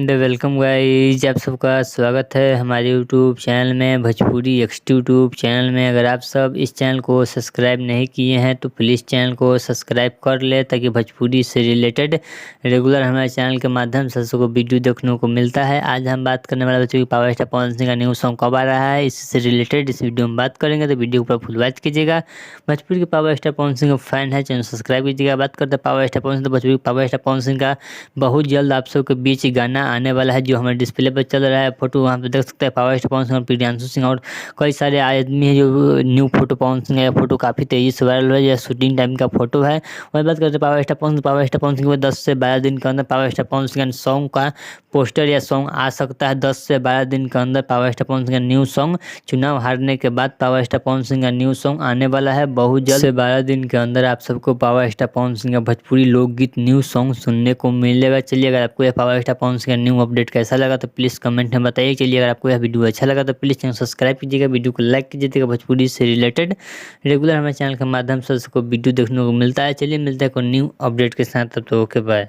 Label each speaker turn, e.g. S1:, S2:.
S1: And welcome guys, आप सबका स्वागत है हमारे यूट्यूब चैनल में भोजपुरी यूट्यूब चैनल में। अगर आप सब इस चैनल को सब्सक्राइब नहीं किए हैं तो प्लीज़ चैनल को सब्सक्राइब कर ले, ताकि भोजपुरी से रिलेटेड रेगुलर हमारे चैनल के माध्यम से सबको वीडियो देखने को मिलता है। आज हम बात करने वाले बच्चों की पावर स्टार पवन सिंह का न्यू सॉन्ग कब आ रहा है, इससे रिलेटेड इस वीडियो में बात करेंगे, तो वीडियो को फुल वॉच कीजिएगा। भोजपुरी के पावर स्टार पवन सिंह का फैन है, चैनल सब्सक्राइब कीजिएगा। बात करते हैं पावर स्टार पवन सिंह, तो भोजपुरी पावर स्टार पवन सिंह का बहुत जल्द आप सबके बीच गाना आने वाला है, जो हमारे डिस्प्ले पर चल रहा है। फोटो वहाँ पे देख सकते हैं, पावर स्टार पवन सिंह और प्रियांशु सिंह और कई सारे आदमी है जो न्यू फोटो पवन सिंह है। फोटो काफ़ी तेजी से वायरल है, यह शूटिंग टाइम का फोटो है। वही बात करते हैं power star Pawan Singh, power star Pawan Singh को 10 से 12 दिन के अंदर power star Pawan Singh song का पोस्टर या सॉन्ग आ सकता है। 10 से 12 दिन के अंदर पावर स्टार पवन सिंह का न्यू सॉन्ग, चुनाव हारने के बाद पावर स्टार पवन सिंह का न्यू सॉन्ग आने वाला है। बहुत जल्द से 12 दिन के अंदर आप सबको पावर स्टार पवन सिंह का भोजपुरी लोकगीत न्यू सॉन्ग सुनने को मिलेगा। चलिए, अगर आपको यह पावर स्टार पवन सिंह का न्यू अपडेट कैसा लगा तो प्लीज़ कमेंट में बताइए। चलिए, अगर आपको यह वीडियो अच्छा लगा तो प्लीज़ चैनल सब्सक्राइब कीजिएगा, वीडियो को लाइक कीजिएगा। भोजपुरी से रिलेटेड रेगुलर हमारे चैनल के माध्यम से सबको वीडियो देखने को मिलता है। चलिए, मिलता है कोई न्यू अपडेट के साथ, तब तो ओके बाय।